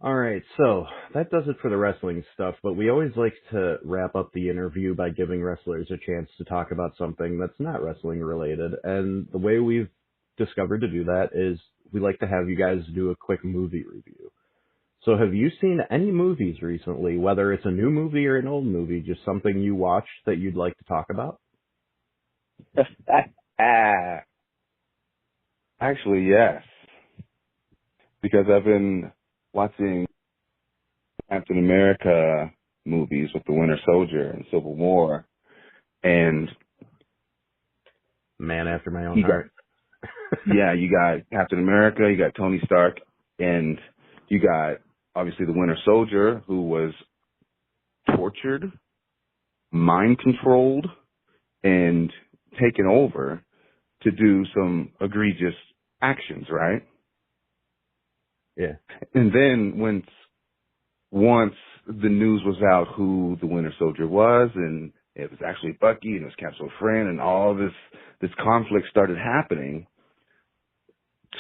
All right, so that does it for the wrestling stuff, but we always like to wrap up the interview by giving wrestlers a chance to talk about something that's not wrestling related. And the way we've discovered to do that is we like to have you guys do a quick movie review. So have you seen any movies recently, whether it's a new movie or an old movie, just something you watched that you'd like to talk about? Actually, yes, because I've been watching Captain America movies with the Winter Soldier and Civil War, and Man after my own you got heart. you got Captain America, you got Tony Stark, and you got obviously the Winter Soldier who was tortured, mind controlled, and taken over to do some egregious actions, right? Yeah. And then once the news was out who the Winter Soldier was, and it was actually Bucky, and it was Cap's old friend, and all this conflict started happening.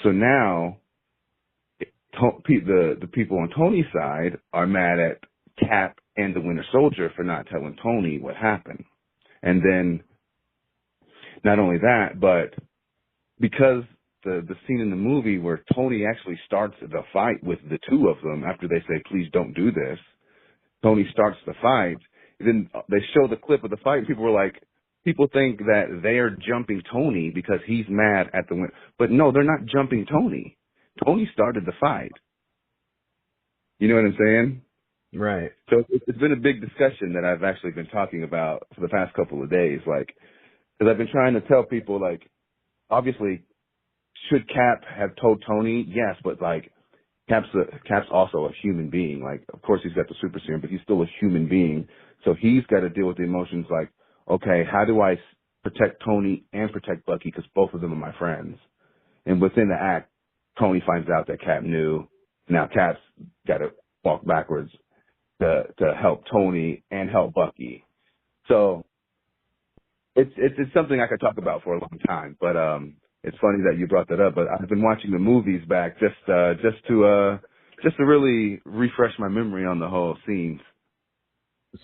So now the people on Tony's side are mad at Cap and the Winter Soldier for not telling Tony what happened. And then not only that, but because the scene in the movie where Tony actually starts the fight with the two of them after they say, please don't do this, Tony starts the fight. Then they show the clip of the fight. And people think that they are jumping Tony because he's mad at the win. But no, they're not jumping Tony. Tony started the fight. You know what I'm saying? Right. So it's been a big discussion that I've actually been talking about for the past couple of days. Because I've been trying to tell people, obviously, should Cap have told Tony? Yes, but Cap's also a human being. Of course he's got the super serum, but he's still a human being. So he's got to deal with the emotions okay, how do I protect Tony and protect Bucky? Because both of them are my friends. And within the act, Tony finds out that Cap knew. Now Cap's got to walk backwards to help Tony and help Bucky. So it's something I could talk about for a long time, but it's funny that you brought that up. But I've been watching the movies back just to really refresh my memory on the whole scenes.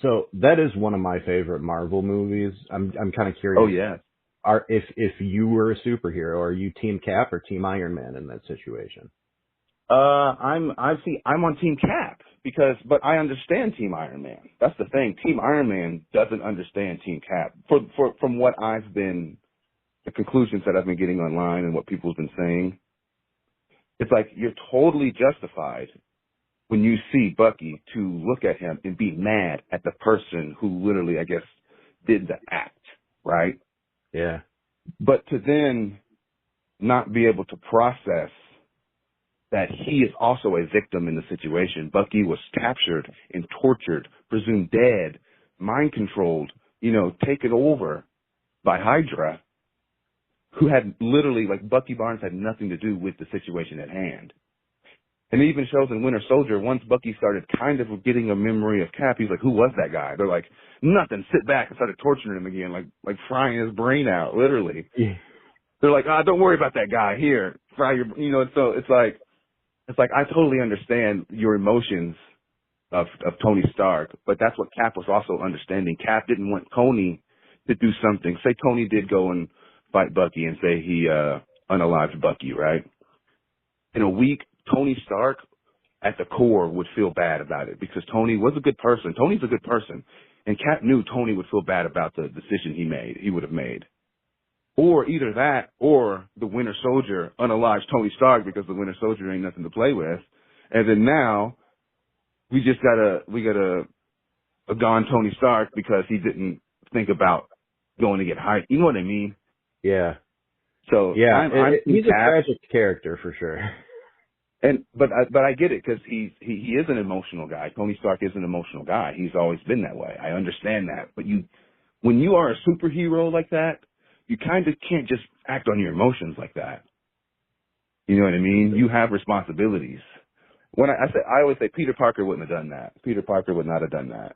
So that is one of my favorite Marvel movies. I'm kind of curious. Oh yeah. If you were a superhero, are you Team Cap or Team Iron Man in that situation? I'm on Team Cap but I understand Team Iron Man. That's the thing. Team Iron Man doesn't understand Team Cap. From what the conclusions that I've been getting online and what people have been saying, it's you're totally justified when you see Bucky to look at him and be mad at the person who literally, I guess, did the act, right? Yeah. But to then not be able to process that he is also a victim in the situation. Bucky was captured and tortured, presumed dead, mind controlled, taken over by Hydra, who had literally, Bucky Barnes had nothing to do with the situation at hand. And it even shows in Winter Soldier, once Bucky started kind of getting a memory of Cap, he's like, who was that guy? They're like, nothing, sit back, and started torturing him again, like frying his brain out, literally. Yeah. They're like, don't worry about that guy, here, fry your, so it's like I totally understand your emotions of Tony Stark, but that's what Cap was also understanding. Cap didn't want Tony to do something. Say Tony did go and fight Bucky and say he unalived Bucky, right? In a week, Tony Stark at the core would feel bad about it because Tony was a good person. Tony's a good person. And Cap knew Tony would feel bad about the decision he would have made. Or either that, or the Winter Soldier unalives Tony Stark because the Winter Soldier ain't nothing to play with. And then now, we got a gone Tony Stark because he didn't think about going to get hired. You know what I mean? Yeah. So yeah, he's a Cap, tragic character for sure. But I get it because he is an emotional guy. Tony Stark is an emotional guy. He's always been that way. I understand that. But when you are a superhero like that, you kind of can't just act on your emotions like that. You know what I mean? You have responsibilities. I always say Peter Parker wouldn't have done that. Peter Parker would not have done that.